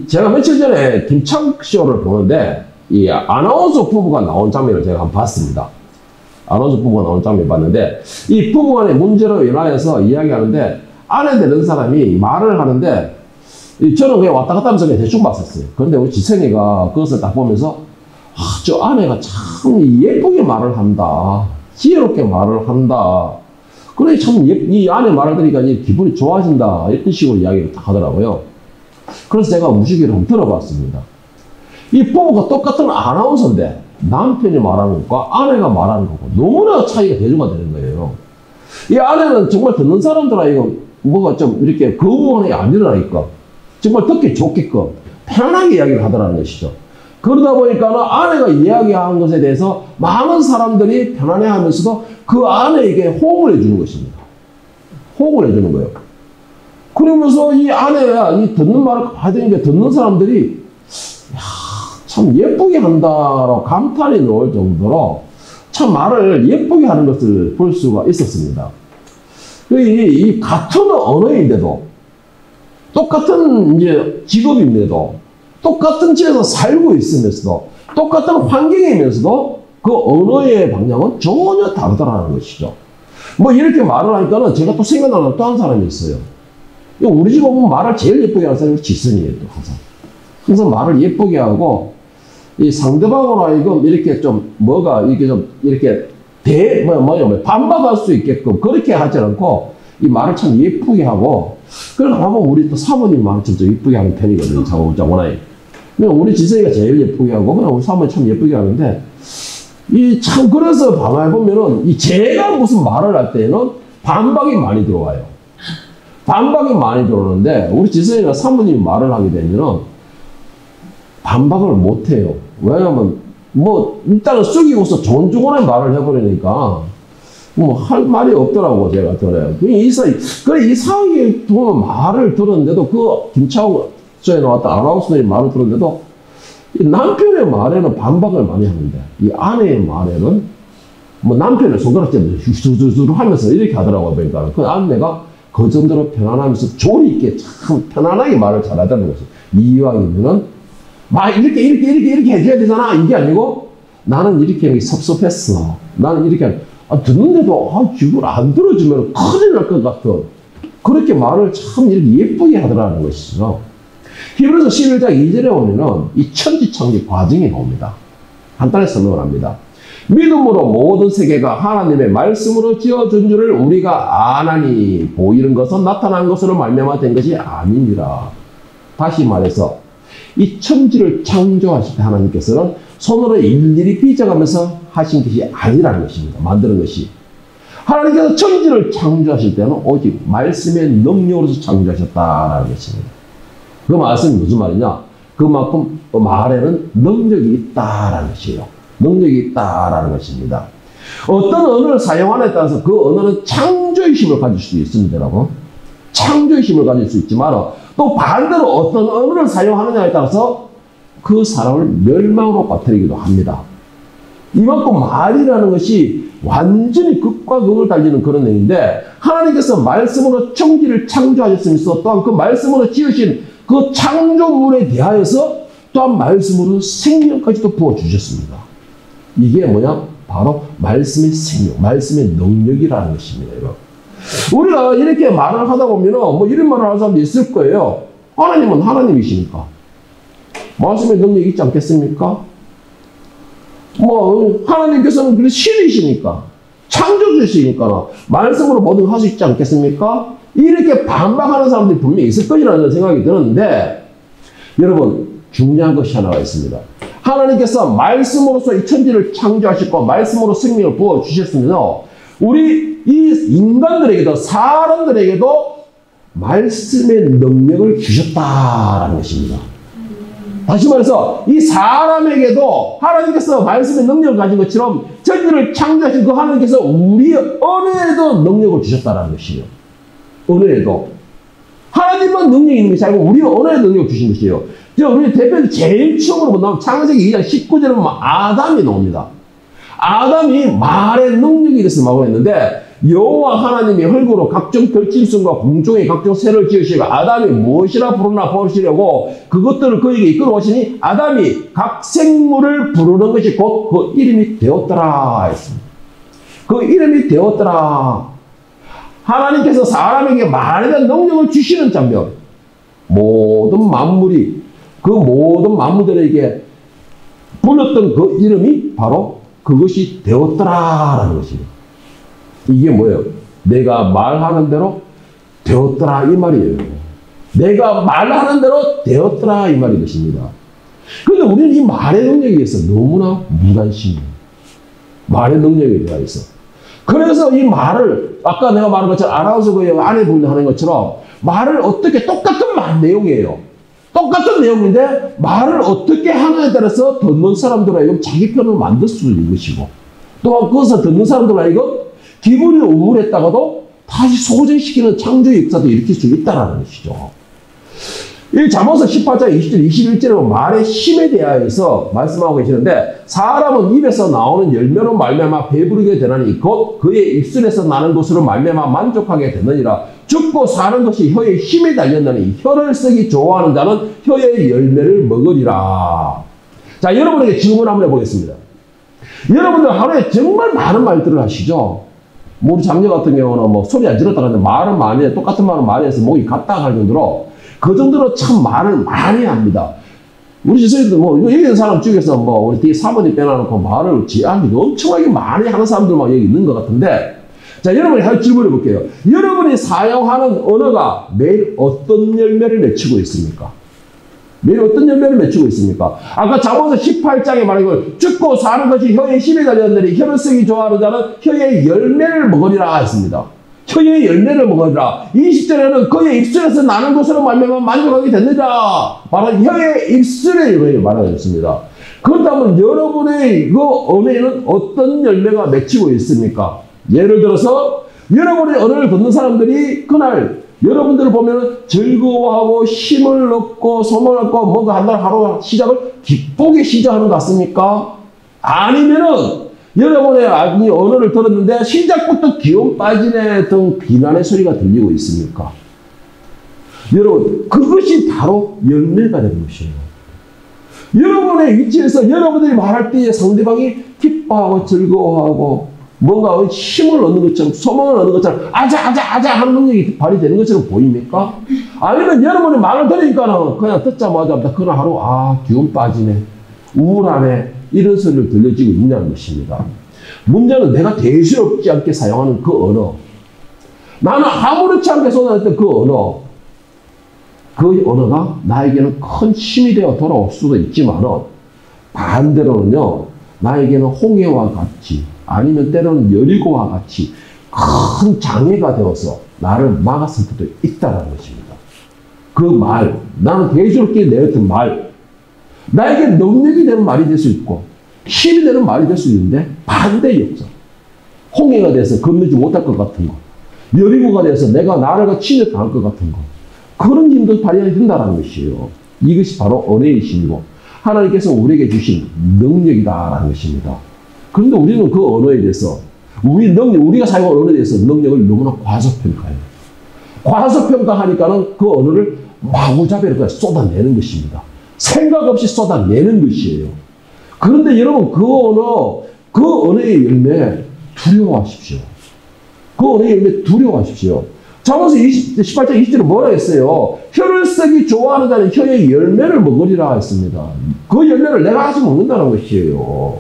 제가 며칠 전에 김창욱 쇼를 보는데, 이 아나운서 부부가 나온 장면을 제가 한번 봤습니다. 아나운서 부부가 나온 장면을 봤는데, 이 부부간의 문제로 인하여서 이야기하는데, 아내 되는 사람이 말을 하는데, 저는 그냥 왔다 갔다 하면서 그냥 대충 봤었어요. 그런데 우리 지성이가 그것을 딱 보면서, 저 아내가 참 예쁘게 말을 한다. 지혜롭게 말을 한다. 그래, 참, 이 아내 말을 들으니까 기분이 좋아진다. 이런 식으로 이야기를 딱 하더라고요. 그래서 제가 무식이를 한번 들어봤습니다. 이 부부가 똑같은 아나운서인데, 남편이 말하는 것과 아내가 말하는 것과 너무나 차이가 대조가 되는 거예요. 이 아내는 정말 듣는 사람들아, 뭐가 좀 이렇게 거부감이 안 일어나니까, 정말 듣기 좋게끔 편안하게 이야기를 하더라는 것이죠. 그러다 보니까는 아내가 이야기하는 것에 대해서 많은 사람들이 편안해 하면서도 그 아내에게 호응을 해주는 것입니다. 호응을 해주는 거예요. 그러면서 이 아내가 이 듣는 말을 하더니 듣는 사람들이 참 예쁘게 한다라고 감탄이 나올 정도로 참 말을 예쁘게 하는 것을 볼 수가 있었습니다. 이 같은 언어인데도 똑같은 이제 직업인데도 똑같은 집에서 살고 있으면서도 똑같은 환경이면서도 그 언어의 방향은 전혀 다르다는 것이죠. 뭐 이렇게 말을 하니까는 제가 또 생각나는 또 한 사람이 있어요. 우리 집에 보면 말을 제일 예쁘게 하는 사람이 지선이에요. 또 항상 말을 예쁘게 하고 이 상대방으로 하여금 이렇게 좀 뭐가 이렇게 좀 이렇게 반박할 수 있게끔 그렇게 하지 않고 이 말을 참 예쁘게 하고 그래서 아마 우리 또 사모님 말을 좀 예쁘게 하는 편이거든요. 자고나이. 우리 지성이가 제일 예쁘게 하고 그냥 우리 사모님 참 예쁘게 하는데 참 그래서 가만히 보면은 제가 무슨 말을 할 때는 반박이 많이 들어와요. 반박이 많이 들어오는데 우리 지성이가 사모님이 말을 하게 되면은 반박을 못 해요. 왜냐면 일단은 쑥이고서 존중하는 말을 해버리니까 할 말이 없더라고, 제가 들어요. 이 사이에 보면 말을 들었는데도 김창욱 쇼에 나왔던 아나운서의 말을 들었는데도 이 남편의 말에는 반박을 많이 하는데 이 아내의 말에는 남편의 손가락질 휘두두두 하면서 이렇게 하더라고요. 그러니까 그 아내가 그 정도로 편안하면서 조리 있게 참 편안하게 말을 잘하다는 거죠. 이왕이면은 이렇게 해줘야 되잖아. 이게 아니고 나는 이렇게 하는 게 섭섭했어. 나는 이렇게 듣는데도 이걸 안 들어주면 큰일 날 것 같은 그렇게 말을 참 이렇게 예쁘게 하더라는 것이죠. 히브리서 11장 2절에 보면은 이 천지창조 과정이 나옵니다. 간단히 설명을 합니다. 믿음으로 모든 세계가 하나님의 말씀으로 지어준 줄을 우리가 아나니 보이는 것은 나타난 것으로 말미암아 된 것이 아니니라. 다시 말해서 이 천지를 창조하실 때 하나님께서는 손으로 일일이 빚어가면서 하신 것이 아니라는 것입니다. 만드는 것이. 하나님께서 천지를 창조하실 때는 오직 말씀의 능력으로서 창조하셨다는 것입니다. 그 말씀이 무슨 말이냐? 그만큼 말에는 능력이 있다라는 것이에요. 능력이 있다라는 것입니다. 어떤 언어를 사용하느냐에 따라서 그 언어는 창조의 힘을 가질 수 있습니다. 여러분. 창조의 힘을 가질 수 있지만 또 반대로 어떤 언어를 사용하느냐에 따라서 그 사람을 멸망으로 빠뜨리기도 합니다. 이만큼 말이라는 것이 완전히 극과 극을 달리는 그런 행위인데 하나님께서 말씀으로 천지를 창조하셨으면서 또한 그 말씀으로 지으신 그 창조물에 대하여서 또한 말씀으로 생명까지도 부어주셨습니다. 이게 뭐냐? 바로 말씀의 생명, 말씀의 능력이라는 것입니다. 여러분. 우리가 이렇게 말을 하다 보면 이런 말을 하는 사람도 있을 거예요. 하나님은 하나님이시니까. 말씀의 능력이 있지 않겠습니까? 하나님께서는 신이시니까. 창조주시니까. 말씀으로 뭐든 할 수 있지 않겠습니까? 이렇게 반박하는 사람들이 분명히 있을 것이라는 생각이 드는데, 여러분, 중요한 것이 하나가 있습니다. 하나님께서 말씀으로서 이 천지를 창조하셨고, 말씀으로 생명을 부어주셨으면서, 우리 이 인간들에게도, 사람들에게도 말씀의 능력을 주셨다라는 것입니다. 다시 말해서 이 사람에게도 하나님께서 말씀의 능력을 가진 것처럼 천지를 창조하신 그 하나님께서 우리의 언어에도 능력을 주셨다는 것이에요. 언어에도. 하나님만 능력이 있는 것이 아니고 우리의 언어에 능력을 주신 것이에요. 우리 대표적으로 제일 처음으로 보면 창세기 2장 19절에 보면 아담이 나옵니다. 아담이 말의 능력이 있었을 말고 했는데 여호와 하나님이 흙으로 각종 들짐승과 공중의 각종 새를 지으시고 아담이 무엇이라 부르나 보시려고 그것들을 그에게 이끌어 오시니 아담이 각 생물을 부르는 것이 곧 그 이름이 되었더라 했습니다. 그 이름이 되었더라. 하나님께서 사람에게 말에 대한 능력을 주시는 장면. 모든 만물이 그 모든 만물들에게 불렀던 그 이름이 바로 그것이 되었더라라는 것입니다. 이게 뭐예요? 내가 말하는 대로 되었더라 이 말이에요. 내가 말하는 대로 되었더라 이 말이 것입니다. 그런데 우리는 이 말의 능력에 의해서 너무나 무관심해요. 말의 능력에 대해서. 그래서 이 말을 아까 내가 말한 것처럼 아나운서 그 아내분이 하는 것처럼 말을 어떻게 똑같은 말 내용이에요. 똑같은 내용인데 말을 어떻게 하느냐에 따라서 듣는 사람들 하여금 자기 편을 만들 수 있는 것이고 또한 그것을 듣는 사람들 하여금 기분이 우울했다가도 다시 소진시키는 창조의 역사도 일으킬 수 있다는 것이죠. 이 잠언서 18장 20절 21절에 말의 힘에 대하여서 말씀하고 계시는데 사람은 입에서 나오는 열매로 말미암아 배부르게 되나니 곧 그의 입술에서 나는 것으로 말미암아 만족하게 되느니라. 죽고 사는 것이 혀에 힘이 달렸나니 혀를 쓰기 좋아하는 자는 혀의 열매를 먹으리라. 자, 여러분에게 질문 한번 해보겠습니다. 여러분들 하루에 정말 많은 말들을 하시죠? 뭐 우리 장녀 같은 경우는 뭐 소리 안 질렀다가 말은 많이 해. 똑같은 말은 많이 해서 목이 갔다 갈 정도로 그 정도로 참 말을 많이 합니다. 우리 지서에도 뭐, 여기 있는 사람 중에서 뭐, 우리 뒤에 사모님 빼놔놓고 말을 엄청나게 많이 하는 사람들만 여기 있는 것 같은데, 자, 여러분이 할 질문을 볼게요. 여러분이 사용하는 언어가 매일 어떤 열매를 맺히고 있습니까? 매일 어떤 열매를 맺히고 있습니까? 아까 잠언서 18장에 말하고 죽고 사는 것이 혀에 힘이 달렸느니 혀를 쓰기 좋아하는 자는 혀의 열매를 먹으리라 했습니다. 혀의 열매를 먹으리라. 20절에는 그의 입술에서 나는 것으로 말미암아 만족하게 되느니라. 바로 혀의 입술의 열매를 말하였습니다. 그렇다면 여러분의 그 언어에는 어떤 열매가 맺히고 있습니까? 예를 들어서 여러분의 언어를 듣는 사람들이 그날 여러분들을 보면 즐거워하고 힘을 얻고 소망을 얻고 뭔가 한 날 하루 시작을 기쁘게 시작하는 것 같습니까? 아니면은 여러분의 언어를 들었는데 시작부터 기운 빠지네 등 비난의 소리가 들리고 있습니까? 여러분, 그것이 바로 열매가 되는 것이에요. 여러분의 위치에서 여러분들이 말할 때에 상대방이 기뻐하고 즐거워하고 뭔가 힘을 얻는 것처럼 소망을 얻는 것처럼 아자 하는 능력이 발휘되는 것처럼 보입니까? 아니면 여러분이 말을 들으니까는 그냥 듣자마자 그날 하루 기운 빠지네 우울하네 이런 소리를 들려지고 있냐는 것입니다. 문제는 내가 대수롭지 않게 사용하는 그 언어, 나는 아무렇지 않게 쏟아냈던 그 언어, 그 언어가 나에게는 큰 힘이 되어 돌아올 수도 있지만 반대로는요 나에게는 홍해와 같이 아니면 때로는 여리고와 같이 큰 장애가 되어서 나를 막았을 수도 있다는 것입니다. 그 말, 나는 대수롭게 내었던 말, 나에게 능력이 되는 말이 될 수 있고 힘이 되는 말이 될 수 있는데 반대의 역사. 홍해가 돼서 건너지 못할 것 같은 거, 여리고가 돼서 내가 나라가 침략당할 것 같은 거, 그런 힘도 발휘해야 된다는 것이에요. 이것이 바로 언어의 힘이고 하나님께서 우리에게 주신 능력이다라는 것입니다. 그런데 우리는 그 언어에 대해서 우리가 사용한 언어에 대해서 능력을 너무나 과소평가해요. 과소평가하니까는 그 언어를 마구잡이로 쏟아내는 것입니다. 생각 없이 쏟아내는 것이에요. 그런데 여러분 그 언어의 열매 두려워하십시오. 그 언어의 열매 두려워하십시오. 잠언서 18장 20절에 뭐라 했어요? 혀를 쓰기 좋아하는 자는 혀의 열매를 먹으리라 했습니다. 그 열매를 내가 아직 먹는다는 것이에요.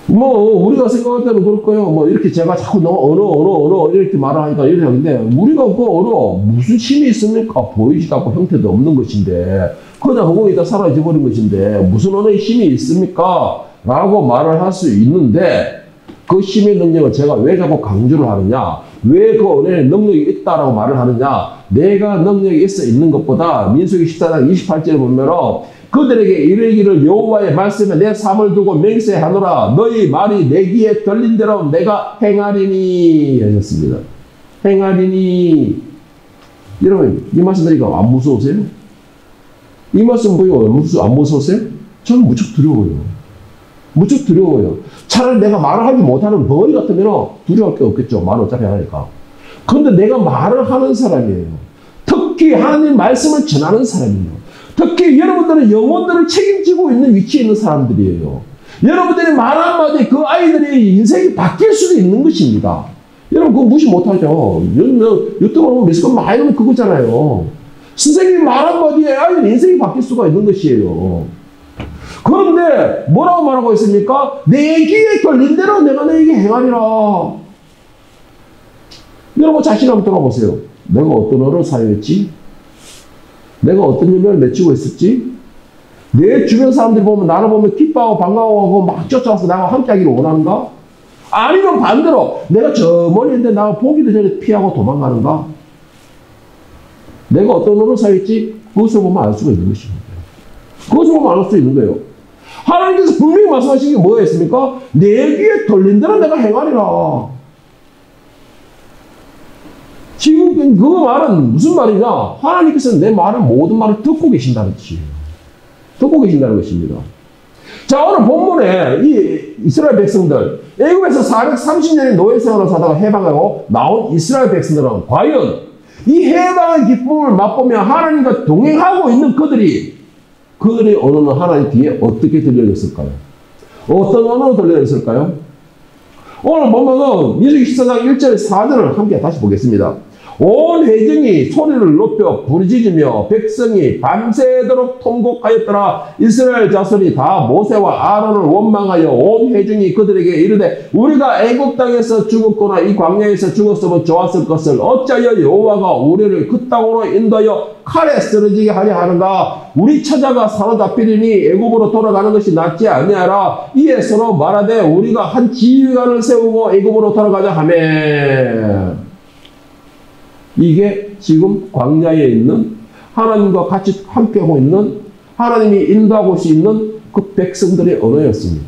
뭐 우리가 생각할 때는 그럴 거예요. 뭐 이렇게 제가 자꾸 언어 이렇게 말을 하니까 이렇게 하는데 우리가 그 언어 무슨 힘이 있습니까? 보이지도 않고 형태도 없는 것인데 그냥 허공에 있다 사라져 버린 것인데 무슨 언어의 힘이 있습니까? 라고 말을 할 수 있는데 그 힘의 능력을 제가 왜 자꾸 강조를 하느냐? 왜 그 언어에 능력이 있다라고 말을 하느냐? 내가 능력이 있어 있는 것보다 민수기 14장 28절에 보면 그들에게 이르기를 여호와의 말씀에 내 삶을 두고 맹세하노라. 너희 말이 내 귀에 들린 대로 내가 행하리니 하셨습니다. 행하리니. 여러분 이 말씀 들으니까 안 무서우세요? 이 말씀 보이고 안 무서우세요? 저는 무척 두려워요. 무척 두려워요. 차라리 내가 말을 하지 못하는 벙어리 같으면 두려울 게 없겠죠. 말을 어차피 하니까. 그런데 내가 말을 하는 사람이에요. 특히 하나님 말씀을 전하는 사람이에요. 특히 여러분들은 영혼들을 책임지고 있는 위치에 있는 사람들이에요. 여러분들이 말 한마디 그 아이들의 인생이 바뀔 수도 있는 것입니다. 여러분 그거 무시 못하죠. 유튜브 보면 미스건 많이 하면 그거잖아요. 선생님이 말 한마디에 아이들 인생이 바뀔 수가 있는 것이에요. 그런데 뭐라고 말하고 있습니까? 내 귀에 걸린 대로 내가 너에게 행하리라. 여러분 자신 한번 돌아보세요. 내가 어떤 언어를 사용했지? 내가 어떤 열매를 맺히고 있었지? 내 주변 사람들이 보면 나를 보면 기뻐하고 반가워하고 막 쫓아와서 나와 함께하기를 원하는가? 아니면 반대로 내가 저 멀리 있는데 나가 보기도 전에 피하고 도망가는가? 내가 어떤 언어를 사용했지? 그것을 보면 알 수가 있는 것입니다. 그것을 보면 알 수 있는 거예요. 하나님께서 분명히 말씀하신 게 뭐였습니까? 내 귀에 들린 대로 내가 행하리라. 지금 그 말은 무슨 말이냐? 하나님께서는 내 말을 모든 말을 듣고 계신다는 뜻이에요. 듣고 계신다는 것입니다. 자, 오늘 본문에 이 이스라엘 백성들, 애굽에서 430년의 노예 생활을 사다가 해방하고 나온 이스라엘 백성들은 과연 이 해방의 기쁨을 맛보며 하나님과 동행하고 있는 그들의 언어는 하나님 뒤에 어떻게 들려졌을까요? 어떤 언어로 들려졌을까요? 오늘 보면은 민수기 14장 1절 4절을 함께 다시 보겠습니다. 온 회중이 소리를 높여 부르짖으며 백성이 밤새도록 통곡하였더라. 이스라엘 자손이 다 모세와 아론을 원망하여 온 회중이 그들에게 이르되 우리가 애굽 땅에서 죽었거나 이 광야에서 죽었으면 좋았을 것을 어찌하여 여호와가 우리를 그 땅으로 인도하여 칼에 쓰러지게 하려 하는가? 우리 처자가 사로잡히리니 애굽으로 돌아가는 것이 낫지 아니하라. 이에 서로 말하되 우리가 한 지휘관을 세우고 애굽으로 돌아가자 하매. 이게 지금 광야에 있는 하나님과 같이 함께하고 있는 하나님이 인도하고 수 있는 그 백성들의 언어였습니다.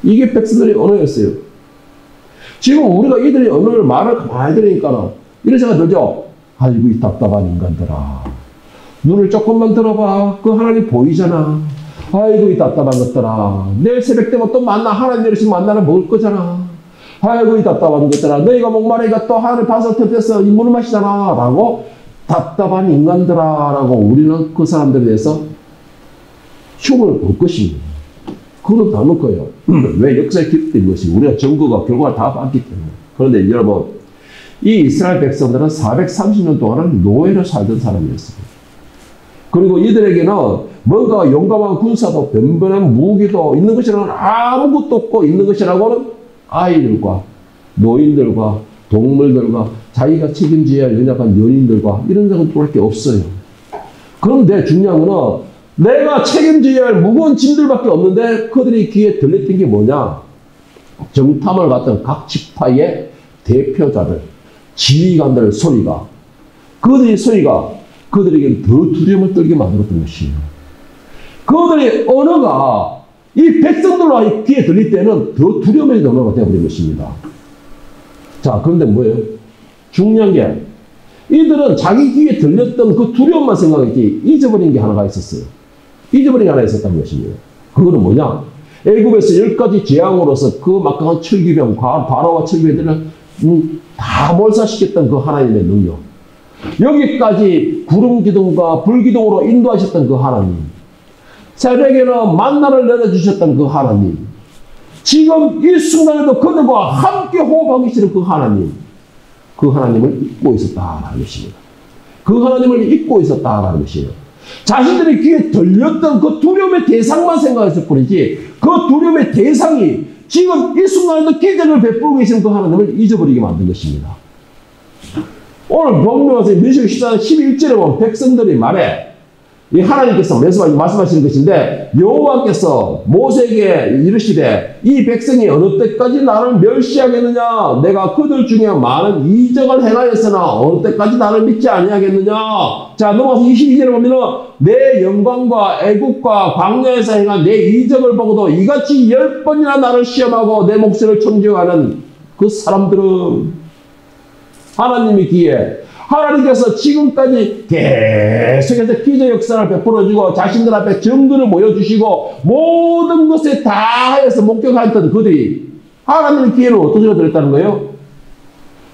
이게 백성들의 언어였어요. 지금 우리가 이들의 언어를 말을 많이 들으니까 이런 생각 들죠? 아이고 이 답답한 인간들아. 눈을 조금만 들어봐. 그 하나님 보이잖아. 아이고 이 답답한 것들아. 내일 새벽 되면 또 만나. 하나님 이러시면 만나는 먹을 거잖아. 아이고 이 답답한 것들아. 너희가 목마르니까 또 하늘 바싹 탭해서 이 물을 마시잖아 라고 답답한 인간들아 라고 우리는 그 사람들에 대해서 흉을 볼 것입니다. 그건 다 넣을 거예요. 왜? 역사에 기록된 것이 우리가 증거가 결과를 다 봤기 때문에. 그런데 여러분 이 이스라엘 백성들은 430년 동안은 노예로 살던 사람이었습니다. 그리고 이들에게는 뭔가 용감한 군사도 변변한 무기도 있는 것이라고는 아무것도 없고 있는 것이라고는 아이들과 노인들과 동물들과 자기가 책임져야 할 연약한 연인들과 이런 것밖에 없어요. 그런데 중요한 거는 내가 책임져야 할 무거운 짐들밖에 없는데 그들이 귀에 들렸던 게 뭐냐? 정탐을 갔던 각 지파의 대표자들, 지휘관들 소리가 그들의 소리가 그들에게 더 두려움을 떨게 만들었던 것이에요. 그들의 언어가 이 백성들로 귀에 들릴 때는 더 두려움의 언어가 되어버린 것입니다. 자, 그런데 뭐예요? 중요한 게 이들은 자기 귀에 들렸던 그 두려움만 생각했지 잊어버린 게 하나가 있었어요. 잊어버린 게 하나 있었다는 것입니다. 그거는 뭐냐? 애굽에서 10가지 재앙으로서 그 막강한 철기병, 바로와 철기병들을 다 몰살시켰던 그 하나님의 능력. 여기까지 구름 기둥과 불 기둥으로 인도하셨던 그 하나님. 새벽에는 만나를 내려주셨던 그 하나님. 지금 이 순간에도 그들과 함께 호흡하기 싫은 그 하나님. 그 하나님을 잊고 있었다라는 것입니다. 그 하나님을 잊고 있었다라는 것이에요. 자신들의 귀에 들렸던 그 두려움의 대상만 생각했을 뿐이지 그 두려움의 대상이 지금 이 순간에도 기적을 베풀고 계신 그 하나님을 잊어버리게 만든 것입니다. 오늘 본문에서 민수기 14장 11절에 보면 백성들이 말해 이 하나님께서 말씀하시는 것인데 여호와께서 모세에게 이르시되 이 백성이 어느 때까지 나를 멸시하겠느냐? 내가 그들 중에 많은 이적을 행하였으나 어느 때까지 나를 믿지 아니하겠느냐? 자, 넘어가서 22절에 보면은 내 영광과 애국과 광야에서 행한 내 이적을 보고도 이같이 10번이나 나를 시험하고 내 목소리를 청지하는 그 사람들은 하나님의 귀에 하나님께서 지금까지 계속해서 기적 역사를 베풀어주고 자신들 앞에 증거를 보여주시고 모든 것에 다 하여서 목격하였던 그들이 하나님의 기회를 어떤 소리가 들었다는 거예요?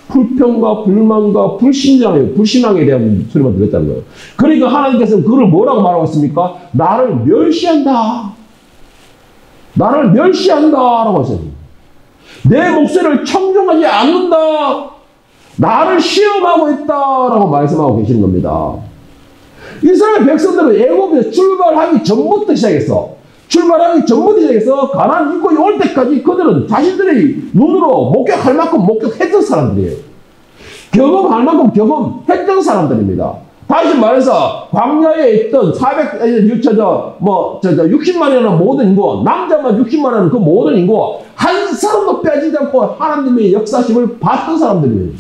불평과 불만과 불신앙에 대한 소리만 들었다는 거예요. 그러니까 하나님께서는 그를 뭐라고 말하고 있습니까? 나를 멸시한다. 나를 멸시한다라고 했어요. 내 목소리를 청종하지 않는다. 나를 시험하고 있다라고 말씀하고 계시는 겁니다. 이스라엘 백성들은 애굽에서 출발하기 전부터 시작했어. 가나안 인권이 올 때까지 그들은 자신들의 눈으로 목격할 만큼 목격했던 사람들이에요. 경험할 만큼 경험했던 사람들입니다. 다시 말해서 광야에 있던 60만이라는 모든 인구, 남자만 60만이라는 그 모든 인구 한 사람도 빼지지 않고 하나님의 역사심을 봤던 사람들이에요.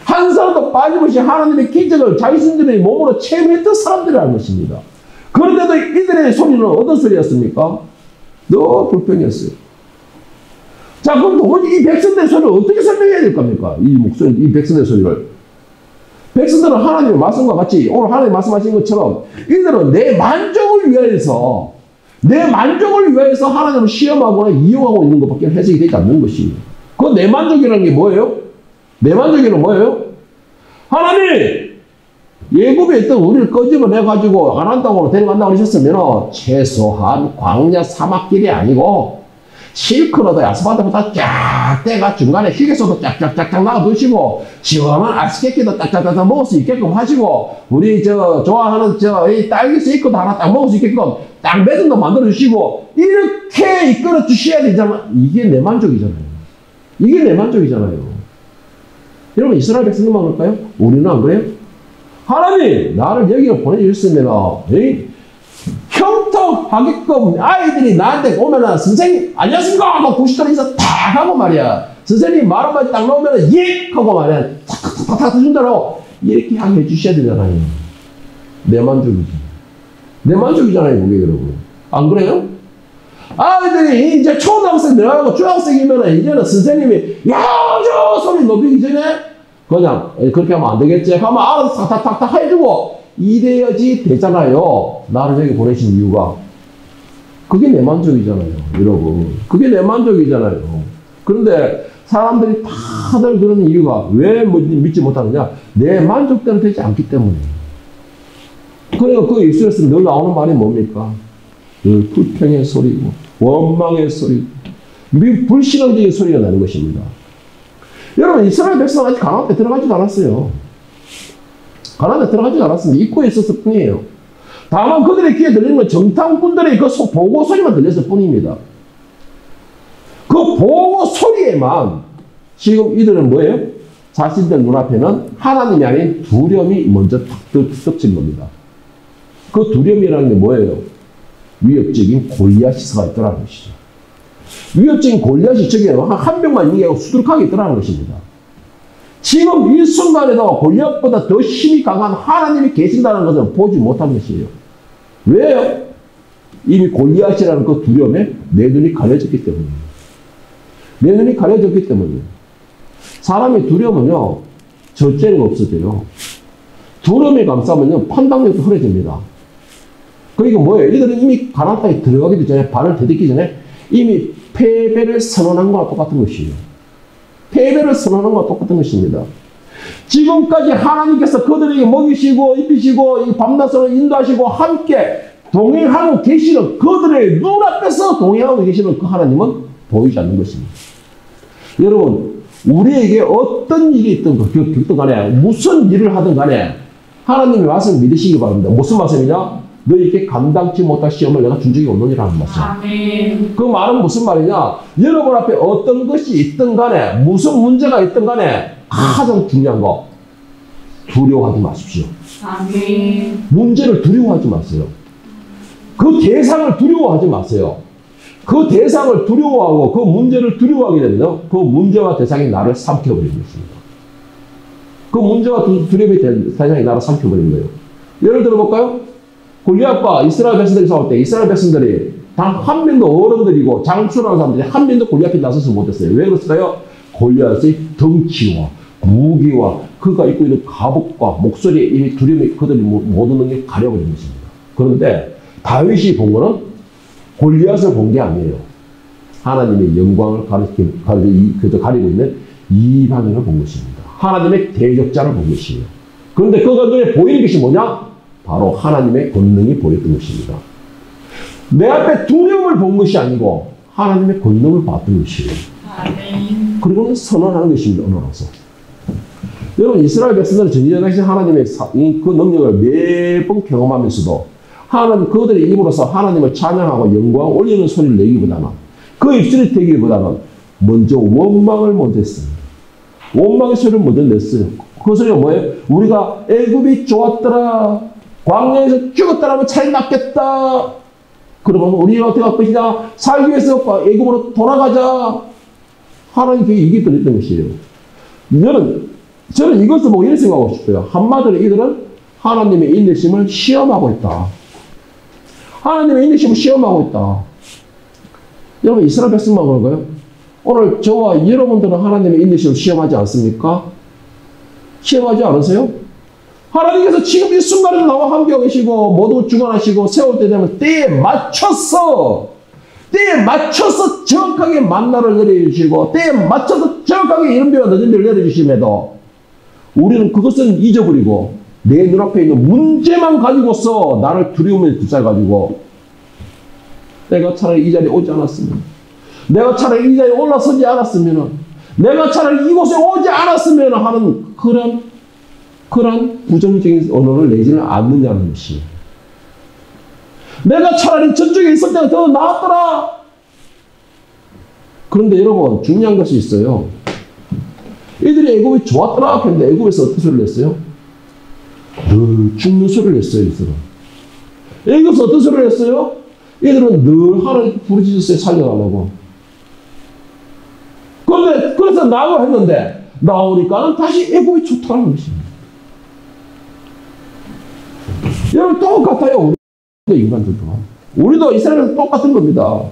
한 사람도 빠짐없이 하나님의 기적을 자신들의 몸으로 체험했던 사람들이라는 것입니다. 그런데도 이들의 소리는 어떤 소리였습니까? 너무 불평이었어요. 자, 그럼 도무지 이 백성들의 소리를 어떻게 설명해야 될 겁니까? 이 백성들의 소리를. 백성들은 하나님의 말씀과 같이 오늘 하나님 말씀하신 것처럼 이들은 내 만족을 위해서 하나님을 시험하거나 이용하고 있는 것밖에 해석이 되지 않는 것이에요. 그 내 만족이라는 게 뭐예요? 내 만족이란 뭐예요? 하나님! 예굽에 있던 우리를 끄집어내가지고 안 한다고 데려간다고 하셨으면 최소한 광야 사막길이 아니고 실크로도 아스팔트보다 쫙 떼가 중간에 휴게소도 쫙쫙쫙 놔두시고 시원한 아이스케이크도 딱딱딱 먹을 수 있게끔 하시고 우리 좋아하는 이 딸기 세이크도 하나 딱 먹을 수 있게끔 딱 매듭도 만들어주시고 이렇게 이끌어 주셔야 되잖아. 이게 내 만족이잖아요. 여러분 이스라엘 백성들만 그럴까요? 우리는 안 그래요? 하나님 나를 여기로 보내주셨으면 형통하게끔 아이들이 나한테 오면은 선생님 안녕하십니까 하고 90도 인사 딱 하고 말이야. 선생님 말 한마디 딱 나오면은 예 하고 말이야. 탁탁탁탁 해준다고 이렇게 하게 해주셔야 되잖아요. 내 만족이잖아요 그게 여러분. 안 그래요? 아이들이 이제 초등학생 들어가고 중학생이면은 이제는 선생님이 야저 소리 높이기 전에 그냥 그렇게 하면 안 되겠지 하면 알아서 탁탁탁탁 해주고 이래야지 되잖아요. 나를 여기 보내신 이유가. 그게 내 만족이잖아요. 여러분. 그게 내 만족이잖아요. 그런데 사람들이 다들 그런 이유가 왜 믿지 못하느냐? 내 만족대로 되지 않기 때문에. 그러니까 그 입술에서 늘 나오는 말이 뭡니까? 늘 불평의 소리고 원망의 소리고 불신앙적인 소리가 나는 것입니다. 여러분 이스라엘 백성은 아직 가나안 때 들어가지도 않았어요. 가나안 때 들어가지도 않았습니다. 입구에 있었을 뿐이에요. 다만 그들의 귀에 들리는 건 정탐꾼들의 그 보고 소리만 들렸을 뿐입니다. 그 보고 소리에만 지금 이들은 뭐예요? 자신들 눈앞에는 하나님이 아닌 두려움이 먼저 탁 덮친 겁니다. 그 두려움이라는 게 뭐예요? 위협적인 골리앗이 서가 있더라는 것이죠. 위협적인 골리앗이 저기에 한 명만 이게 수두룩하게 있더라는 것입니다. 지금 이 순간에도 골리앗보다 더 힘이 강한 하나님이 계신다는 것을 보지 못한 것이에요. 왜요? 이미 골리앗이라는 그 두려움에 내 눈이 가려졌기 때문이에요. 내 눈이 가려졌기 때문이에요. 사람의 두려움은요, 절제가 없어져요. 두려움에 감싸면요, 판단력도 흐려집니다. 그러니까 뭐예요? 이들은 이미 가나안 땅에 들어가기도 전에, 발을 디딛기 전에 이미 패배를 선언한 것과 똑같은 것이에요. 패배를 선언한 것과 똑같은 것입니다. 지금까지 하나님께서 그들에게 먹이시고 입히시고 밤낮으로 인도하시고 함께 동행하고 계시는 그들의 눈앞에서 동행하고 계시는 그 하나님은 보이지 않는 것입니다. 여러분 우리에게 어떤 일이 있든 간에 무슨 일을 하든 간에 하나님의 말씀을 믿으시기 바랍니다. 무슨 말씀이냐? 너에게 감당치 못할 시험을 내가 준 적이 없느니라는 말씀. 아멘. 그 말은 무슨 말이냐? 여러분 앞에 어떤 것이 있든 간에 무슨 문제가 있든 간에 가장 중요한 거 두려워하지 마십시오. 아멘. 문제를 두려워하지 마세요. 그 대상을 두려워하지 마세요. 그 대상을 두려워하고 그 문제를 두려워하게 되면 그 문제와 대상이 나를 삼켜버리는 것입니다. 그 문제와 두려움의 대상이 나를 삼켜버리는 거예요. 예를 들어볼까요? 골리앗과 이스라엘 백성들이 싸울 때 이스라엘 백성들이 단 한 명도 어른들이고 장수라는 사람들이 한 명도 골리앗에 나서지 못했어요. 왜 그랬을까요? 골리앗의 덩치와 무기와 그가 입고 있는 갑옷과 목소리에 이미 두려움이 그들이 모든 능력을 가려버린 것입니다. 그런데 다윗이 본 거는 골리앗을 본 게 아니에요. 하나님의 영광을 가리고 있는 이방인을 본 것입니다. 하나님의 대적자를 본 것이에요. 그런데 그가 눈에 보이는 것이 뭐냐? 바로 하나님의 권능이 보였던 것입니다. 내 앞에 두려움을 본 것이 아니고 하나님의 권능을 봤던 것이에요. 그리고는 선언하는 것입니다. 언어로서. 여러분 이스라엘 백성들은 전지전능하신 하나님의 그 능력을 매번 경험하면서도 하나님 그들의 입으로서 하나님을 찬양하고 영광 올리는 소리를 내기보다는 그 입술이 되기보다는 먼저 원망을 먼저 했습니다. 원망의 소리를 먼저 냈어요. 그 소리가 뭐예요? 우리가 애굽이 좋았더라. 광야에서 죽었더라면 차라리 낫겠다. 그러면 우리가 어떻게 할 것이냐? 살기 위해서 애굽으로 돌아가자. 하나님께 이게 들었던 것이에요. 저는 이것을 보고 이렇게 생각하고 싶어요. 한마디로 이들은 하나님의 인내심을 시험하고 있다. 하나님의 인내심을 시험하고 있다. 여러분 이스라엘 백성만 그런 거예요? 오늘 저와 여러분들은 하나님의 인내심을 시험하지 않습니까? 시험하지 않으세요? 하나님께서 지금 이 순간에도 나와 함께 계시고 모두 주관하시고 세울 때 되면 때에 맞춰서 정확하게 만나를 내려주시고 때에 맞춰서 정확하게 이른비와 늦은비를 내려주심에도 우리는 그것은 잊어버리고 내 눈앞에 있는 문제만 가지고서 나를 두려움에 붙잡아가지고 내가 차라리 이 자리에 오지 않았으면, 내가 차라리 이 자리에 올라서지 않았으면, 내가 차라리 이곳에 오지 않았으면 하는 그런 부정적인 언어를 내지는 않느냐는 것이. 내가 차라리 저쪽에 있을 때가 더 나았더라. 그런데 여러분 중요한 것이 있어요. 이들이 애굽이 좋았더라 했는데 애굽에서 어떤 소리를 냈어요? 늘 죽는 소리를 냈어요. 이들은. 애굽에서 어떤 소리를 했어요? 이들은 늘 하나님 부르짖었어요. 살려달라고. 그런데 그래서 나고 했는데 나오니까는 다시 애굽이 좋다는 것입니다. 여러분 똑같아요. 인간들도. 우리도 이스라엘은 똑같은 겁니다.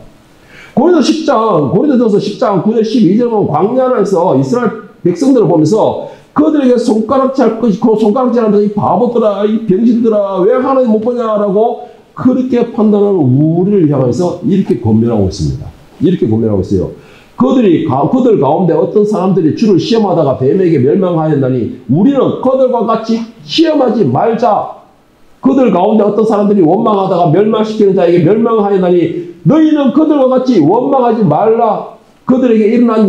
고린도전서 10장 9절 12절 보면 광야에서 이스라엘 백성들을 보면서 그들에게 손가락질 할 것이고 손가락질 하면서 이 바보들아 이 병신들아 왜 하나님 못 보냐라고 그렇게 판단하는 우리를 향해서 이렇게 권면하고 있습니다. 이렇게 권면하고 있어요. 그들 가운데 어떤 사람들이 주를 시험하다가 뱀에게 멸망하였나니 우리는 그들과 같이 시험하지 말자. 그들 가운데 어떤 사람들이 원망하다가 멸망시키는 자에게 멸망하였나니 너희는 그들과 같이 원망하지 말라. 그들에게 일어난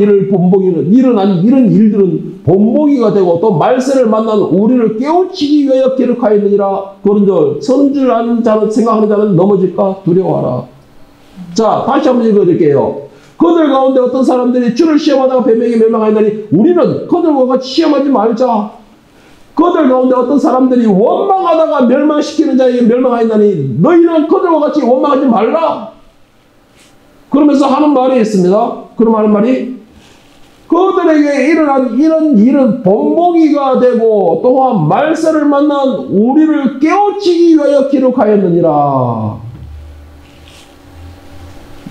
이런 일들은 본보기가 되고 또 말세를 만난 우리를 깨우치기 위하여 기록하였느니라. 그런즉 서는 줄 아는 자는 생각하는 자는 넘어질까 두려워하라. 자 다시 한번 읽어드릴게요. 그들 가운데 어떤 사람들이 주를 시험하다가 뱀에게 멸망하였나니 우리는 그들과 같이 시험하지 말자. 그들 가운데 어떤 사람들이 원망하다가 멸망시키는 자에게 멸망하였나니 너희는 그들과 같이 원망하지 말라. 그러면서 하는 말이 있습니다. 그럼 하는 말이 그들에게 일어난 이런 일은 본보기가 되고 또한 말세를 만난 우리를 깨우치기 위하여 기록하였느니라.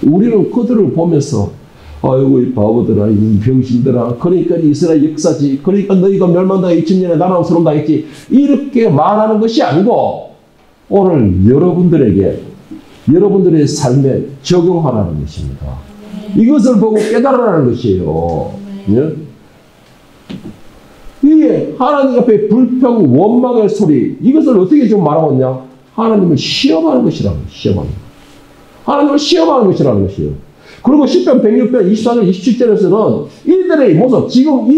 우리는 그들을 보면서 아이고 이 바보들아 이 병신들아 그러니까 이스라엘 역사지 그러니까 너희가 멸망당해 2000년에 나라와 서름 당했지 이렇게 말하는 것이 아니고 오늘 여러분들의 삶에 적용하라는 것입니다. 이것을 보고 깨달으라는 것이에요. 예? 이게 하나님 앞에 불평 원망의 소리 이것을 어떻게 좀 말하고 있냐? 하나님을 시험하는 것이라는 거예요. 시험하는 거. 하나님을 시험하는 것이라는 것이에요. 그리고 10편 106편 24절 27절에서는 이들의 모습 지금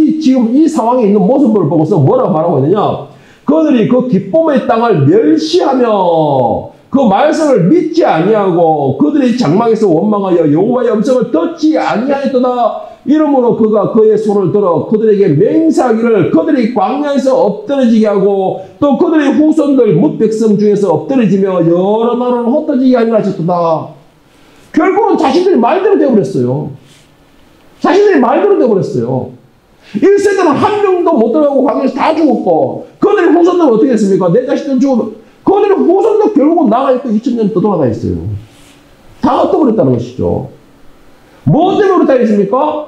이 상황에 있는 모습을 보고서 뭐라고 말하고 있느냐? 그들이 그 기쁨의 땅을 멸시하며 그 말씀을 믿지 아니하고 그들의 장막에서 원망하여 여호와의 음성을 듣지 아니하였도다. 이러므로 그가 그의 손을 들어 그들에게 맹세하기를 그들이 광야에서 엎드러지게 하고 또 그들의 후손들 뭇 백성 중에서 엎드러지며 여러 나라를 흩어지게 하리라 하셨도다. 결국은 자신들이 말대로 되어버렸어요. 자신들이 말대로 되어버렸어요. 1세대는 한 명도 못 들어가고 광야에서 다 죽었고 그들의 후손들은 어떻게 했습니까? 내 자식들은 죽으면 그들의 후손도 결국은 나가있고 2000년 더 돌아다녔어요. 다 흩어버렸다는 것이죠. 뭐 때문에 그렇다 했습니까?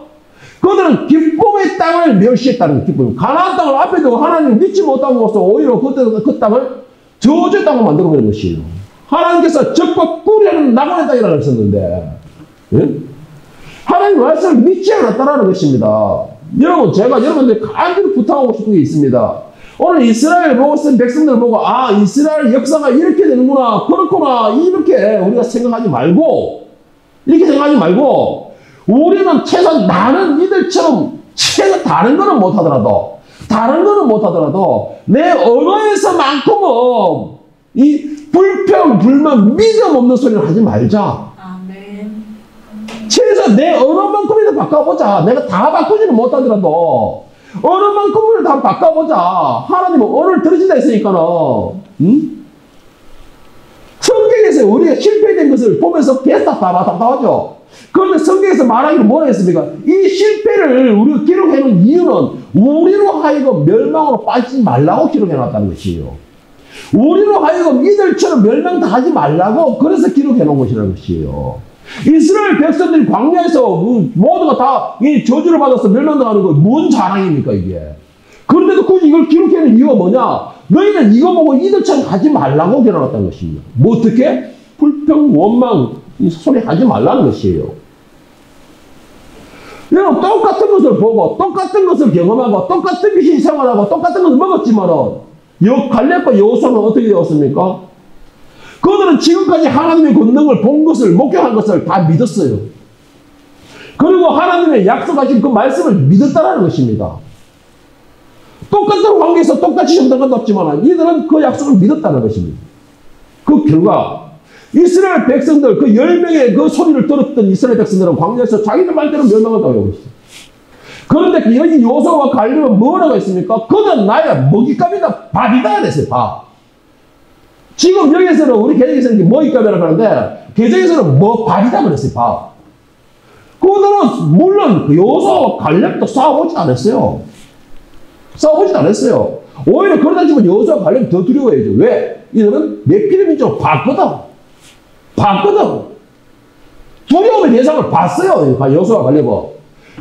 그들은 기쁨의 땅을 멸시했다는 기쁨. 가나안 땅을 앞에 두고 하나님 믿지 못하고 와서 오히려 그 땅을 저주의 땅을 만들어버린 것이에요. 하나님께서 적과 꿀이라는 낙원의 땅이라고 했었는데, 예? 하나님 말씀을 믿지 않았다는 것입니다. 여러분, 제가 여러분들 간절히 부탁하고 싶은 게 있습니다. 오늘 이스라엘 보고 쓴 백성들 보고, 아, 이스라엘 역사가 이렇게 되는구나, 그렇구나, 이렇게 우리가 생각하지 말고, 우리는 최소한 나는 이들처럼 최소 다른 거는 못하더라도 내 언어에서만큼은 이 불평, 불만, 믿음 없는 소리를 하지 말자. 아멘. 최소 내 언어만큼이라도 바꿔보자. 내가 다 바꾸지는 못하더라도 언어만큼이라도 다 바꿔보자. 하나님은 언어를 들으신다 했으니까는, 성경에서 우리가 실패된 것을 보면서 답답하죠. 그런데 성경에서 말하기를 뭐라 했습니까? 이 실패를 우리가 기록해놓은 이유는 우리로 하여금 멸망으로 빠지지 말라고 기록해놨다는 것이에요. 우리로 하여금 이들처럼 멸망당하지 말라고 그래서 기록해놓은 것이라는 것이에요. 이스라엘 백성들이 광야에서 모두가 다 이 저주를 받아서 멸망당하는 거 뭔 자랑입니까 이게? 그런데도 굳이 이걸 기록해놓은 이유가 뭐냐? 너희는 이거 보고 이들처럼 하지 말라고 기록해놨다는 것입니다. 뭐 어떻게? 불평, 원망 이 소리 하지 말라는 것이에요. 여러분 똑같은 것을 보고 똑같은 것을 경험하고 똑같은 것이 생활하고 똑같은 것을 먹었지만은 갈렙과 여호수아는 어떻게 되었습니까? 그들은 지금까지 하나님의 권능을 본 것을 목격한 것을 다 믿었어요. 그리고 하나님의 약속하신 그 말씀을 믿었다는 것입니다. 똑같은 환경에서 똑같이 형상은 없지만 이들은 그 약속을 믿었다는 것입니다. 그 결과 이스라엘 백성들 그 10명의 그 소리를 들었던 이스라엘 백성들은 광야에서 자기들 말대로 멸망을 당하고 있어요. 그런데 여기 여호수아와 갈렙은 뭐라고 했습니까? 그는 나의 먹잇감이다, 밥이다 그랬어요. 밥. 지금 여기에서는 우리 개정에서는 먹잇감이라고 하는데 개정에서는 밥이다 그랬어요. 밥. 그들은 물론 여호수아와 갈렙도 싸워보지 않았어요. 오히려 그러다 지금 여호수아와 갈렙이 더 두려워해야죠. 왜? 이들은 네피림인적으로 봤거든. 두려움의 대상을 봤어요. 여호수아와 갈렙은.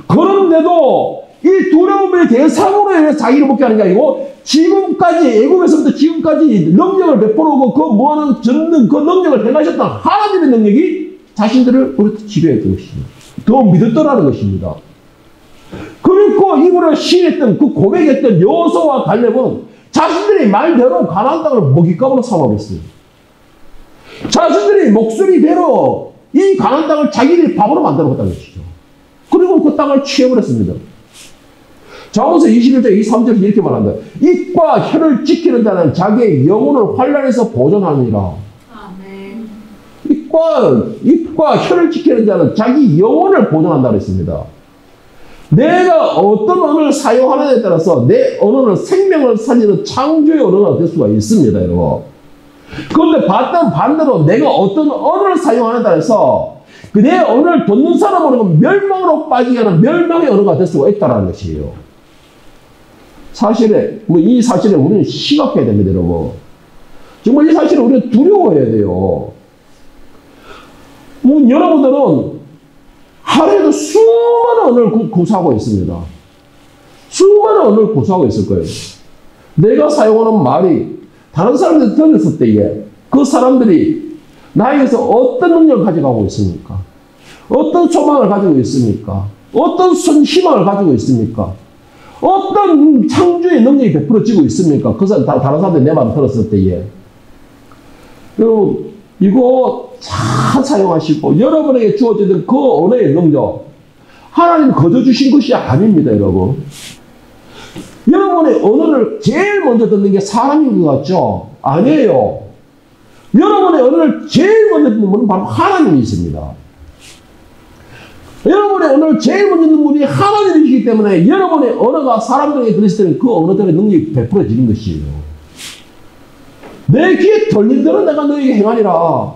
그런데도 이 두려움의 대상으로 인해서 자기를 먹게 하는 게 아니고 지금까지 애굽에서부터 지금까지 능력을 베풀어오고 그 무한한 전능 그 능력을 행하셨던 하나님의 능력이 자신들을 우리한테 지배했던 것입니다. 더 믿었더라는 것입니다. 그리고 이분을 시인했던 그 고백했던 여호수아와 갈렙은 자신들의 말대로 가나안 땅을 먹잇감으로 삼아버렸어요. 자신들이 목소리대로 이 가나안 땅을 자기들이 밥으로 만들어봤다는 것이죠. 그리고 그 땅을 취해버렸습니다. 잠언서 21장 23절에서 이렇게 말한다. 입과 혀를 지키는 자는 자기의 영혼을 환난에서 보존하느니라. 아멘. 입과 혀를 지키는 자는 자기 영혼을 보존한다 그랬습니다. 내가 어떤 언어를 사용하느냐에 따라서 내 언어는 생명을 살리는 창조의 언어가 될 수가 있습니다, 여러분. 그런데 반대로 내가 어떤 언어를 사용하느냐에 따라서 내 언어를 듣는 사람으로는 멸망으로 빠지게 하는 멸망의 언어가 될 수가 있다는 것이에요. 이 사실에 우리는 시각해야 됩니다, 여러분. 정말 이 사실을 우리는 두려워해야 돼요. 여러분들은 하루에도 수많은 언어를 구사하고 있습니다. 수많은 언어를 구사하고 있을 거예요. 내가 사용하는 말이 다른 사람들이 들었을 때에 그 사람들이 나에게서 어떤 능력을 가져가고 있습니까? 어떤 소망을 가지고 있습니까? 어떤 희망을 가지고 있습니까? 어떤 창조의 능력이 베풀어지고 있습니까? 다른 사람들이 내 말을 들었을 때에. 여러분, 이거 잘 사용하시고, 여러분에게 주어지는 그 언어의 능력, 하나님 거저 주신 것이 아닙니다, 여러분. 여러분의 언어를 제일 먼저 듣는 게 사람인 것 같죠? 아니에요. 여러분의 언어를 제일 먼저 듣는 분은 바로 하나님이십니다. 여러분의 언어를 제일 먼저 듣는 분이 하나님이시기 때문에 여러분의 언어가 사람들에게 들으실 때는 그 언어들의 능력이 베풀어지는 것이에요. 내 귀에 들린 대로 내가 너에게 행하리라.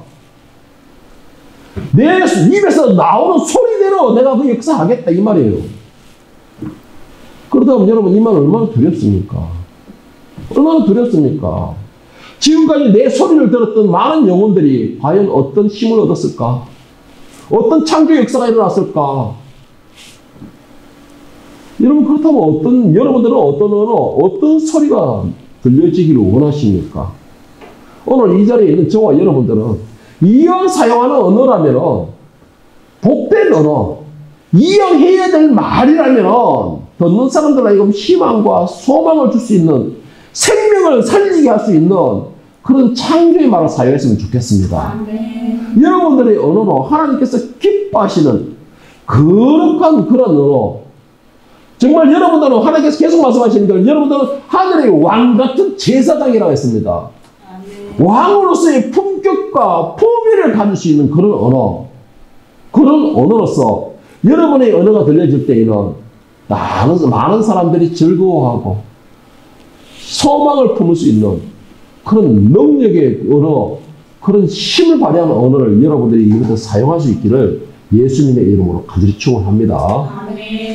내 입에서 나오는 소리대로 내가 그 역사하겠다 이 말이에요. 그러다 보면 여러분 이 말 얼마나 두렵습니까? 얼마나 두렵습니까? 지금까지 내 소리를 들었던 많은 영혼들이 과연 어떤 힘을 얻었을까? 어떤 창조 역사가 일어났을까? 여러분, 그렇다면 여러분들은 어떤 언어, 어떤 소리가 들려지기를 원하십니까? 오늘 이 자리에 있는 저와 여러분들은 이왕 사용하는 언어라면 복된 언어, 이왕해야 될 말이라면 듣는 사람들에게 희망과 소망을 줄 수 있는, 생명을 살리게 할 수 있는 그런 창조의 말을 사용했으면 좋겠습니다. 아멘. 여러분들의 언어로 하나님께서 기뻐하시는 거룩한 그런 언어, 정말 여러분들은 하나님께서 계속 말씀하시는 걸, 여러분들은 하늘의 왕 같은 제사장이라고 했습니다. 아멘. 왕으로서의 품격과 품위를 가질 수 있는 그런 언어, 그런 언어로서 여러분의 언어가 들려질 때에는 많은 사람들이 즐거워하고 소망을 품을 수 있는 그런 능력의 언어, 그런 힘을 발휘하는 언어를 여러분들이 이곳에 사용할 수 있기를 예수님의 이름으로 간절히 축원합니다. 아멘.